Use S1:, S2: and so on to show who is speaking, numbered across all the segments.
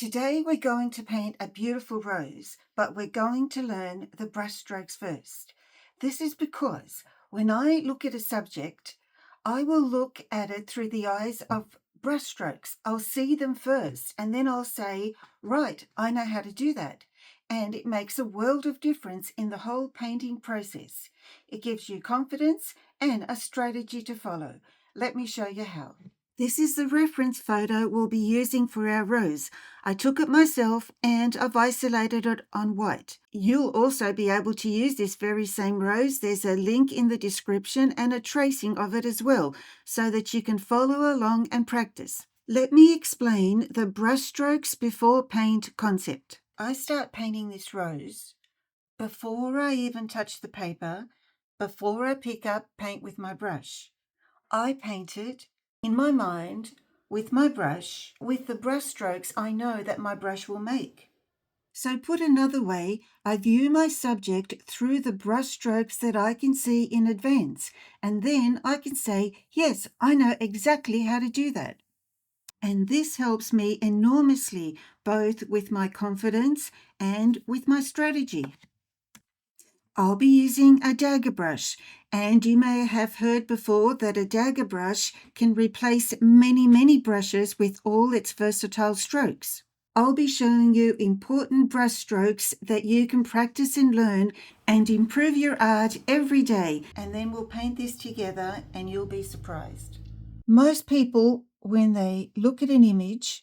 S1: Today we're going to paint a beautiful rose, but we're going to learn the brushstrokes first. This is because when I look at a subject, I will look at it through the eyes of brushstrokes. I'll see them first and then I'll say, right, I know how to do that. And it makes a world of difference in the whole painting process. It gives you confidence and a strategy to follow. Let me show you how. This is the reference photo we'll be using for our rose. I took it myself and I've isolated it on white. You'll also be able to use this very same rose. There's a link in the description and a tracing of it as well, so that you can follow along and practice. Let me explain the brushstrokes before paint concept. I start painting this rose before I even touch the paper, before I pick up paint with my brush. I paint it in my mind with my brush, with the brush strokes I know that my brush will make. So put another way, I view my subject through the brush strokes that I can see in advance, and then I can say, yes, I know exactly how to do that. And this helps me enormously, both with my confidence and with my strategy. I'll be using a dagger brush, and you may have heard before that a dagger brush can replace many brushes with all its versatile strokes. I'll be showing you important brush strokes that you can practice and learn and improve your art every day, and then we'll paint this together and you'll be surprised. Most people, when they look at an image,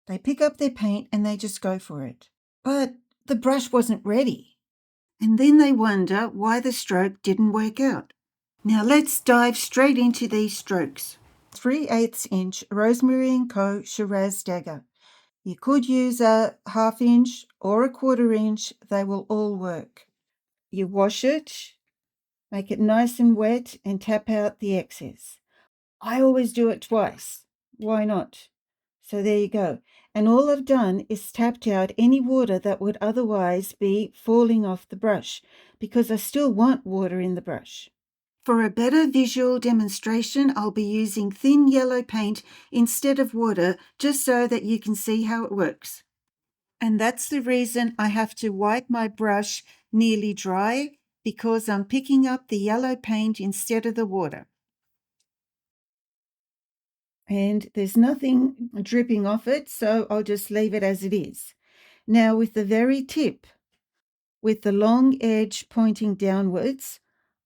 S1: they pick up their paint and they just go for it. But the brush wasn't ready. And then they wonder why the stroke didn't work out. Now let's dive straight into these strokes. 3/8 inch Rosemary and Co Shiraz dagger. You could use a 1/2 inch or a 1/4 inch, they will all work. You wash it, make it nice and wet, and tap out the excess. I always do it twice. Why not? So there you go. And all I've done is tapped out any water that would otherwise be falling off the brush, because I still want water in the brush. For a better visual demonstration, I'll be using thin yellow paint instead of water, just so that you can see how it works. And that's the reason I have to wipe my brush nearly dry, because I'm picking up the yellow paint instead of the water. And there's nothing dripping off it, so I'll just leave it as it is. Now with the very tip, with the long edge pointing downwards,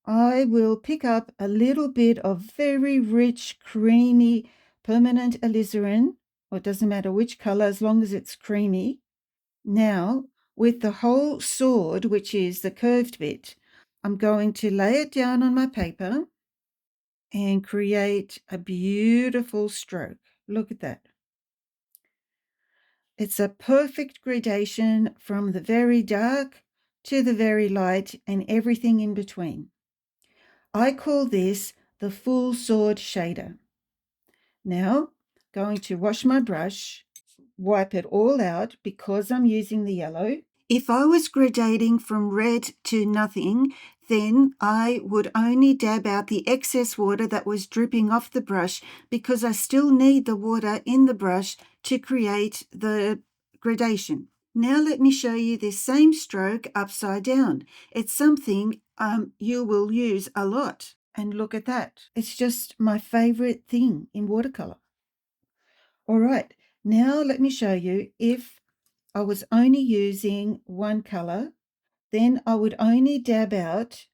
S1: I will pick up a little bit of very rich, creamy, permanent alizarin, or it doesn't matter which color as long as it's creamy. Now, with the whole sword, which is the curved bit, I'm going to lay it down on my paper and create a beautiful stroke. Look at that. It's a perfect gradation from the very dark to the very light and everything in between. I call this the full sword shader. Now, going to wash my brush, wipe it all out because I'm using the yellow. If I was gradating from red to nothing, then I would only dab out the excess water that was dripping off the brush, because I still need the water in the brush to create the gradation. Now let me show you this same stroke upside down. It's something you will use a lot. And look at that. It's just my favorite thing in watercolor. All right, now let me show you. If I was only using one color, then I would only dab out,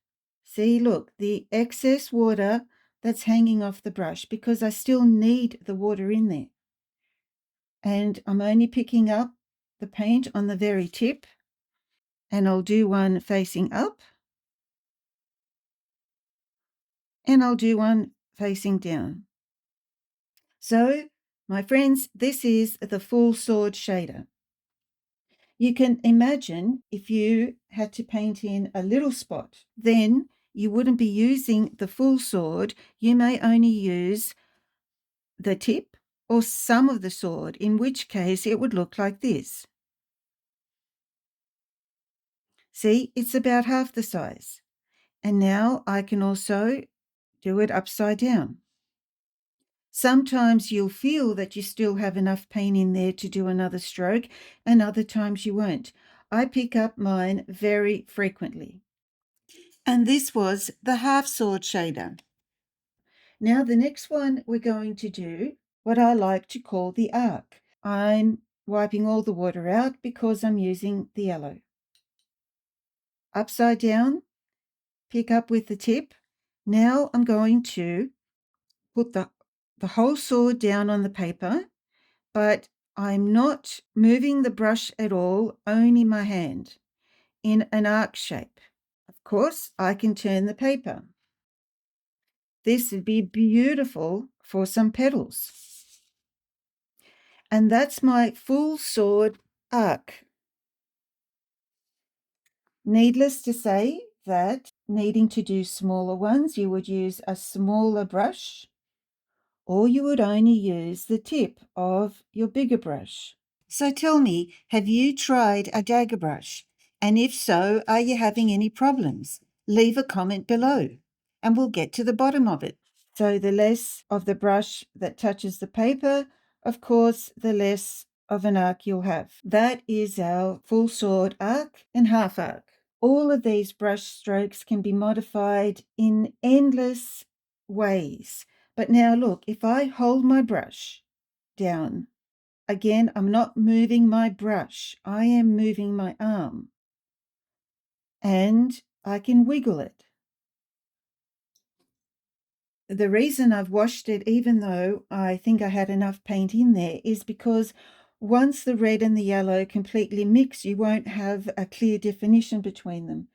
S1: see, look, the excess water that's hanging off the brush, because I still need the water in there. And I'm only picking up the paint on the very tip, and I'll do one facing up, and I'll do one facing down. So, my friends, this is the full sword shader. You can imagine if you had to paint in a little spot, then you wouldn't be using the full sword. You may only use the tip or some of the sword, in which case it would look like this. See, it's about half the size. And now I can also do it upside down. Sometimes you'll feel that you still have enough paint in there to do another stroke, and other times you won't. I pick up mine very frequently. And this was the half sword shader. Now the next one we're going to do what I like to call the arc. I'm wiping all the water out because I'm using the yellow. Upside down, pick up with the tip. Now I'm going to put the whole sword down on the paper, but I'm not moving the brush at all, only my hand, in an arc shape. Of course, I can turn the paper. This would be beautiful for some petals. And that's my full sword arc. Needless to say that needing to do smaller ones, you would use a smaller brush, or you would only use the tip of your bigger brush. So tell me, have you tried a Dagger brush? And if so, are you having any problems? Leave a comment below and we'll get to the bottom of it. So the less of the brush that touches the paper, of course, the less of an arc you'll have. That is our full sword arc and half arc. All of these brush strokes can be modified in endless ways. But now look, if I hold my brush down, again, I'm not moving my brush. I am moving my arm. And I can wiggle it. The reason I've washed it, even though I think I had enough paint in there, is because once the red and the yellow completely mix, you won't have a clear definition between them.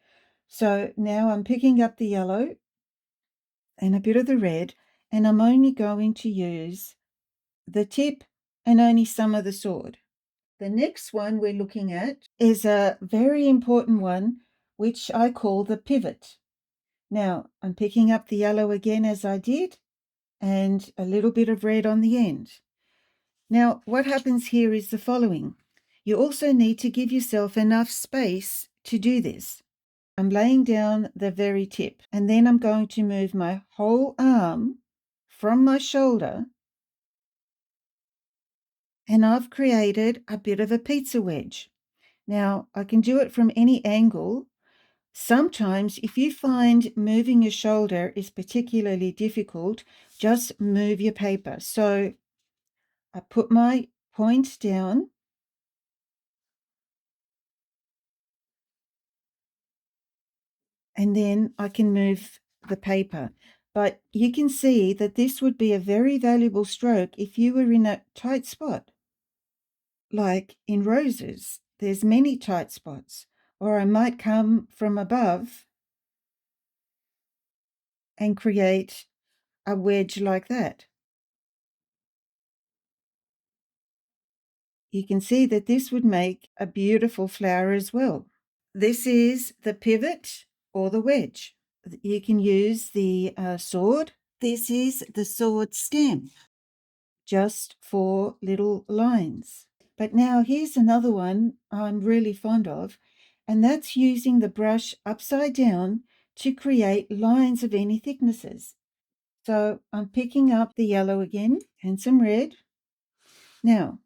S1: So now I'm picking up the yellow and a bit of the red, and I'm only going to use the tip and only some of the sword. The next one we're looking at is a very important one, which I call the pivot. Now, I'm picking up the yellow again as I did, and a little bit of red on the end. Now, what happens here is the following. You also need to give yourself enough space to do this. I'm laying down the very tip, and then I'm going to move my whole arm from my shoulder, and I've created a bit of a pizza wedge. Now, I can do it from any angle. Sometimes, if you find moving your shoulder is particularly difficult, just move your paper. So I put my point down, and then I can move the paper. But you can see that this would be a very valuable stroke if you were in a tight spot. Like in roses, there's many tight spots. Or I might come from above and create a wedge like that. You can see that this would make a beautiful flower as well. This is the pivot or the wedge. You can use the sword. This is the sword stem, just 4 little lines. But now here's another one I'm really fond of, and that's using the brush upside down to create lines of any thicknesses. So I'm picking up the yellow again and some red. Now,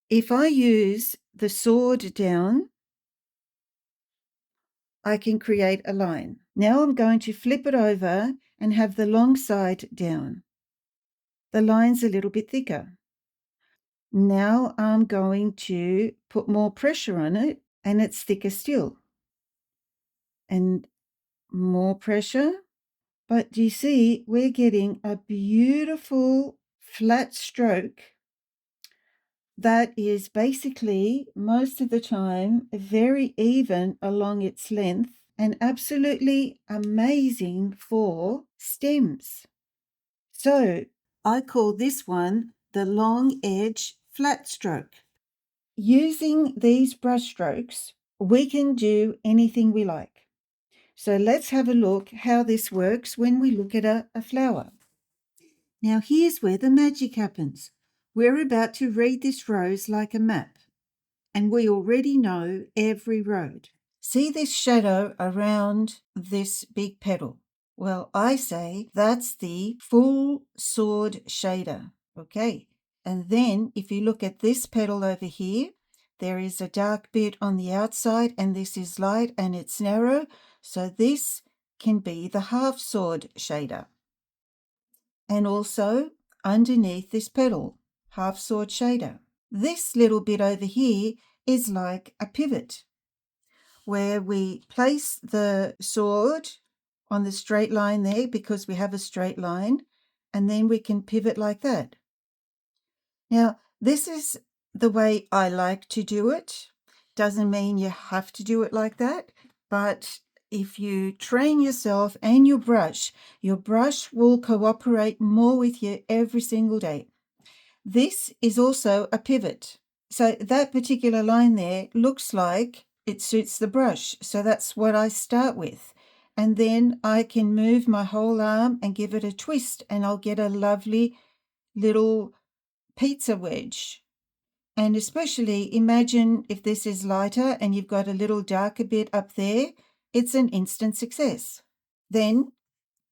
S1: if I use the sword down, I can create a line. Now I'm going to flip it over and have the long side down. The line's a little bit thicker. Now I'm going to put more pressure on it and it's thicker still. And more pressure. But do you see, we're getting a beautiful flat stroke that is basically most of the time very even along its length and absolutely amazing for stems. So I call this one the long edge flat stroke. Using these brush strokes, we can do anything we like. So let's have a look how this works when we look at a flower. Now here's where the magic happens. We're about to read this rose like a map, and we already know every road. See this shadow around this big petal? Well, I say that's the full sword shader. Okay. And then if you look at this petal over here, there is a dark bit on the outside and this is light and it's narrow. So this can be the half sword shader. And also underneath this petal, half sword shader. This little bit over here is like a pivot where we place the sword on the straight line there because we have a straight line, and then we can pivot like that. Now, this is the way I like to do it. Doesn't mean you have to do it like that, but if you train yourself and your brush will cooperate more with you every single day. This is also a pivot. So that particular line there looks like it suits the brush. So that's what I start with. And then I can move my whole arm and give it a twist and I'll get a lovely little pizza wedge. And especially imagine if this is lighter and you've got a little darker bit up there, it's an instant success. Then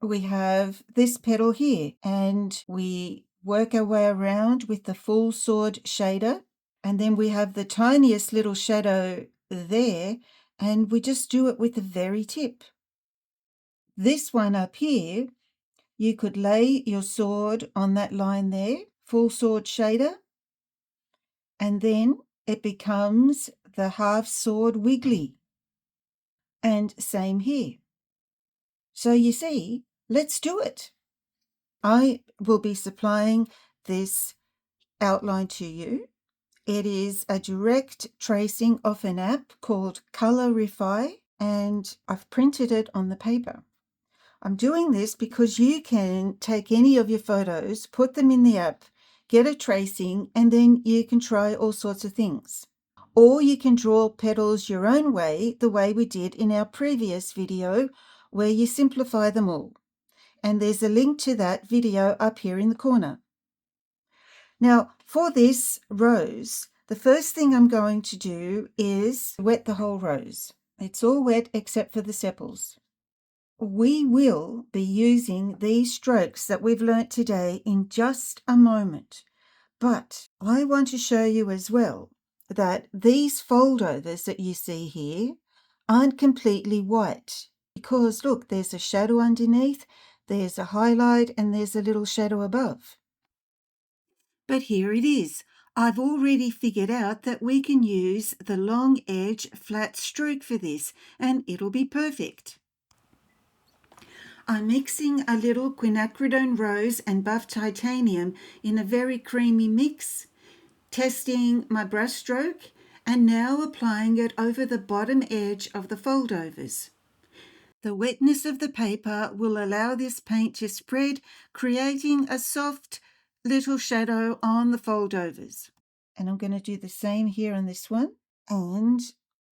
S1: we have this petal here and we work our way around with the full sword shader, and then we have the tiniest little shadow there, and we just do it with the very tip. This one up here, you could lay your sword on that line there, full sword shader, and then it becomes the half sword wiggly. And same here. So you see, let's do it. I will be supplying this outline to you. It is a direct tracing of an app called Colorify, and I've printed it on the paper. I'm doing this because you can take any of your photos, put them in the app, get a tracing, and then you can try all sorts of things. Or you can draw petals your own way, the way we did in our previous video, where you simplify them all. And there's a link to that video up here in the corner. Now, for this rose, the first thing I'm going to do is wet the whole rose. It's all wet except for the sepals. We will be using these strokes that we've learnt today in just a moment. But I want to show you as well that these foldovers that you see here aren't completely white. Because look, there's a shadow underneath, there's a highlight, and there's a little shadow above. But here it is. I've already figured out that we can use the long edge flat stroke for this, and it'll be perfect. I'm mixing a little Quinacridone Rose and Buff Titanium in a very creamy mix, testing my brush stroke, and now applying it over the bottom edge of the foldovers. The wetness of the paper will allow this paint to spread, creating a soft little shadow on the foldovers. And I'm going to do the same here on this one. And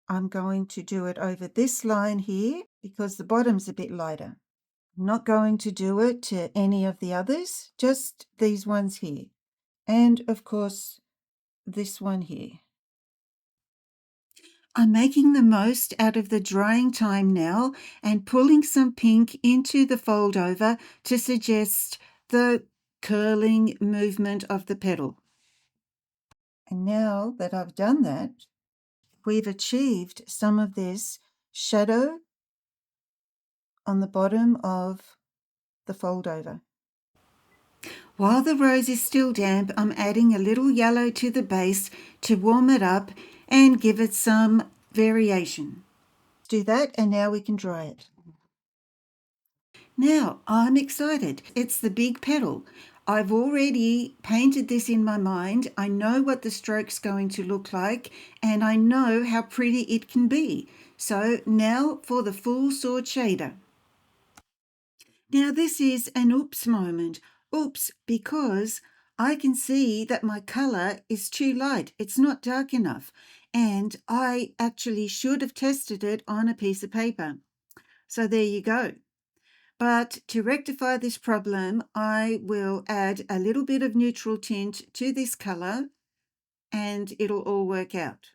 S1: I'm going to do it over this line here because the bottom's a bit lighter. I'm not going to do it to any of the others, just these ones here. And of course, this one here. I'm making the most out of the drying time now and pulling some pink into the fold over to suggest the curling movement of the petal. And now that I've done that, we've achieved some of this shadow on the bottom of the fold over. While the rose is still damp, I'm adding a little yellow to the base to warm it up and give it some variation. Do that and now we can dry it. Now I'm excited. It's the big petal. I've already painted this in my mind. I know what the stroke's going to look like and I know how pretty it can be. So now for the full sword shader. Now this is an oops moment. Oops, because I can see that my color is too light. It's not dark enough. And I actually should have tested it on a piece of paper. So there you go. But to rectify this problem, I will add a little bit of neutral tint to this color and it'll all work out.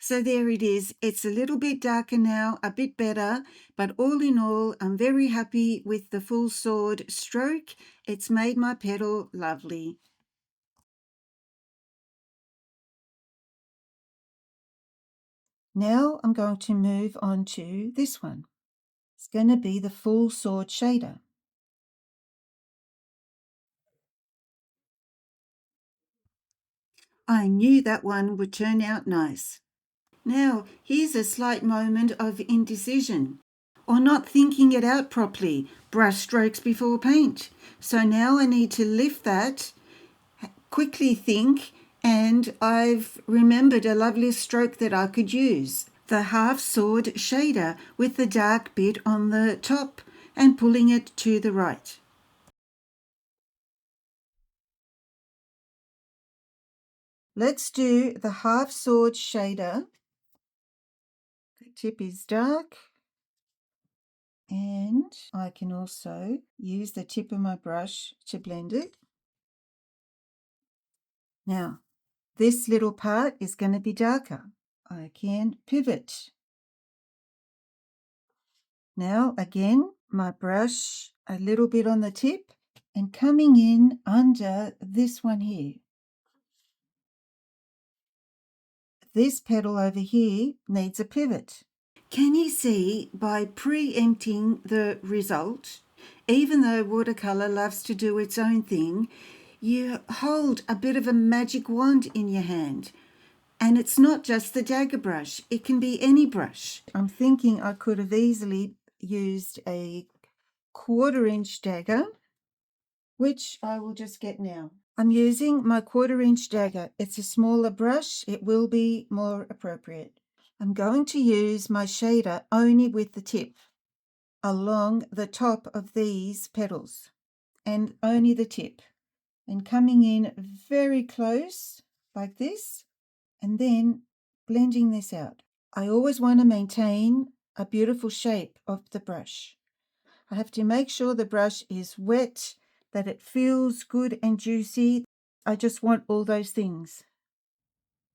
S1: So there it is. It's a little bit darker now, a bit better, but all in all, I'm very happy with the full sword stroke. It's made my petal lovely. Now I'm going to move on to this one. It's going to be the full sword shader. I knew that one would turn out nice. Now, here's a slight moment of indecision or not thinking it out properly. Brush strokes before paint. So now I need to lift that, quickly think, and I've remembered a lovely stroke that I could use. The half sword shader with the dark bit on the top and pulling it to the right. Let's do the half sword shader. The tip is dark, and I can also use the tip of my brush to blend it. Now, this little part is going to be darker. I can pivot. Now, again, my brush a little bit on the tip and coming in under this one here. This petal over here needs a pivot. Can you see by preempting the result, even though watercolor loves to do its own thing, you hold a bit of a magic wand in your hand. And it's not just the Dagger brush, it can be any brush. I'm thinking I could have easily used a 1/4-inch dagger, which I will just get now. I'm using my 1/4-inch dagger. It's a smaller brush, it will be more appropriate. I'm going to use my shader only with the tip along the top of these petals and only the tip, and coming in very close like this and then blending this out. I always want to maintain a beautiful shape of the brush. I have to make sure the brush is wet, that it feels good and juicy. I just want all those things.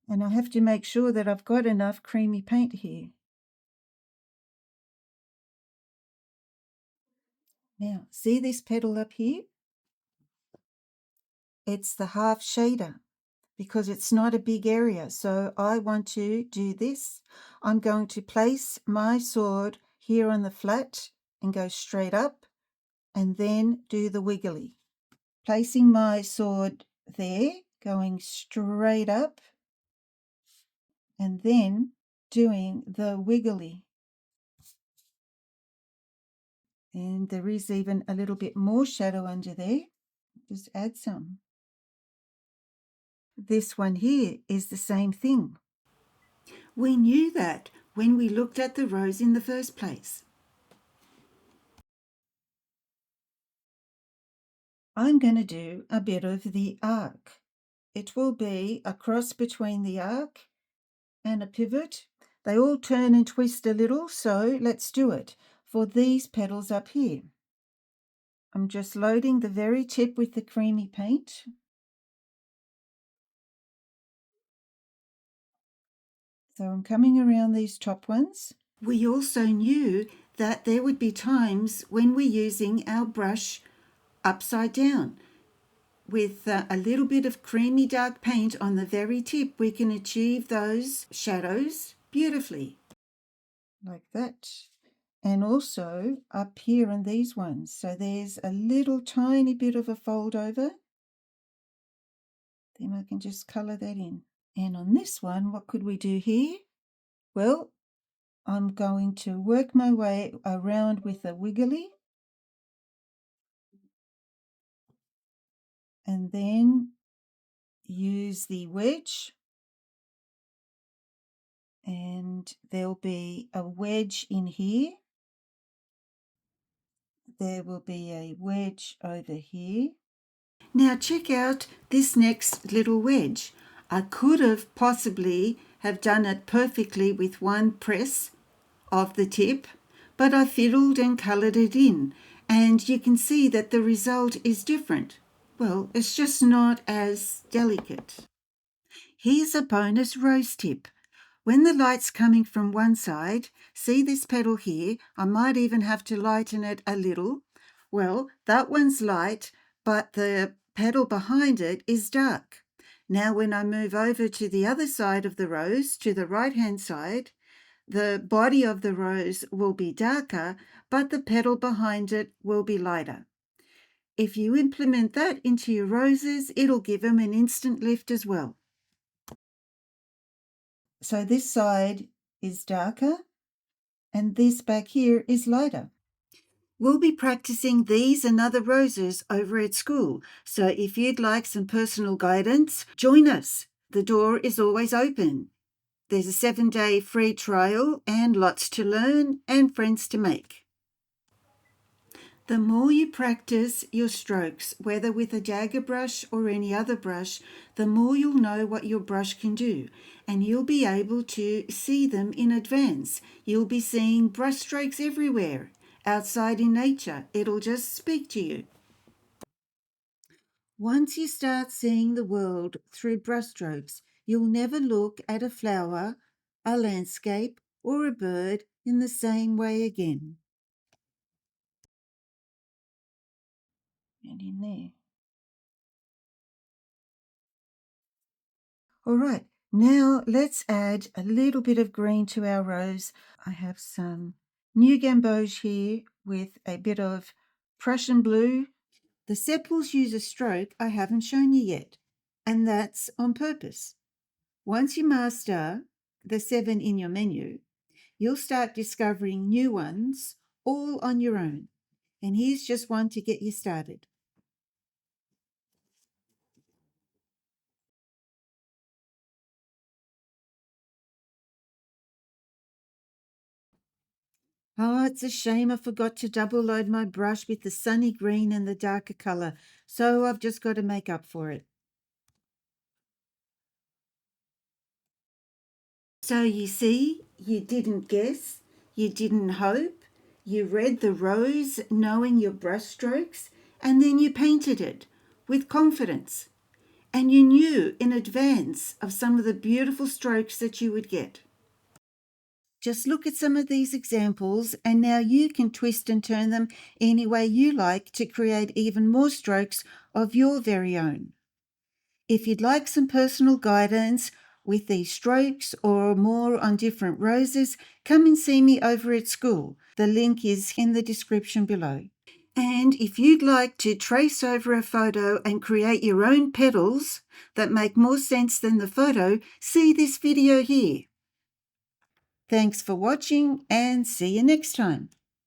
S1: And I have to make sure that I've got enough creamy paint here. Now, see this petal up here? It's the half shader because it's not a big area. So I want to do this. I'm going to place my sword here on the flat and go straight up and then do the wiggly. Placing my sword there, going straight up and then doing the wiggly. And there is even a little bit more shadow under there. Just add some. This one here is the same thing. We knew that when we looked at the rose in the first place. I'm going to do a bit of the arc. It will be a cross between the arc and a pivot. They all turn and twist a little, so let's do it for these petals up here. I'm just loading the very tip with the creamy paint. So I'm coming around these top ones. We also knew that there would be times when we're using our brush upside down. With a little bit of creamy dark paint on the very tip, we can achieve those shadows beautifully. Like that. And also up here on these ones. So there's a little tiny bit of a fold over. Then I can just colour that in. And on this one, what could we do here? Well, I'm going to work my way around with a wiggly. And then use the wedge. And there'll be a wedge in here. There will be a wedge over here. Now check out this next little wedge. I could have possibly have done it perfectly with one press of the tip, but I fiddled and coloured it in, and you can see that the result is different. Well, it's just not as delicate. Here's a bonus rose tip. When the light's coming from one side, see this petal here? I might even have to lighten it a little. Well, that one's light, but the petal behind it is dark. Now when I move over to the other side of the rose, to the right-hand side, the body of the rose will be darker, but the petal behind it will be lighter. If you implement that into your roses, it'll give them an instant lift as well. So this side is darker and this back here is lighter. We'll be practicing these and other roses over at school, so if you'd like some personal guidance, join us. The door is always open. There's a 7-day free trial and lots to learn and friends to make. The more you practice your strokes, whether with a Dagger brush or any other brush, the more you'll know what your brush can do, and you'll be able to see them in advance. You'll be seeing brushstrokes everywhere. Outside in nature, it'll just speak to you. Once you start seeing the world through brushstrokes, you'll never look at a flower, a landscape, or a bird in the same way again. And in there. All right, now let's add a little bit of green to our rose. I have some new Gamboge here with a bit of Prussian Blue. The Sepals use a stroke I haven't shown you yet, and that's on purpose. Once you master the 7 in your menu, you'll start discovering new ones all on your own. And here's just one to get you started. Oh, it's a shame I forgot to double load my brush with the sunny green and the darker colour, so I've just got to make up for it. So you see, you didn't guess, you didn't hope, you read the rose knowing your brush strokes, and then you painted it with confidence. And you knew in advance of some of the beautiful strokes that you would get. Just look at some of these examples, and now you can twist and turn them any way you like to create even more strokes of your very own. If you'd like some personal guidance with these strokes or more on different roses, come and see me over at school. The link is in the description below. And if you'd like to trace over a photo and create your own petals that make more sense than the photo, see this video here. Thanks for watching and see you next time.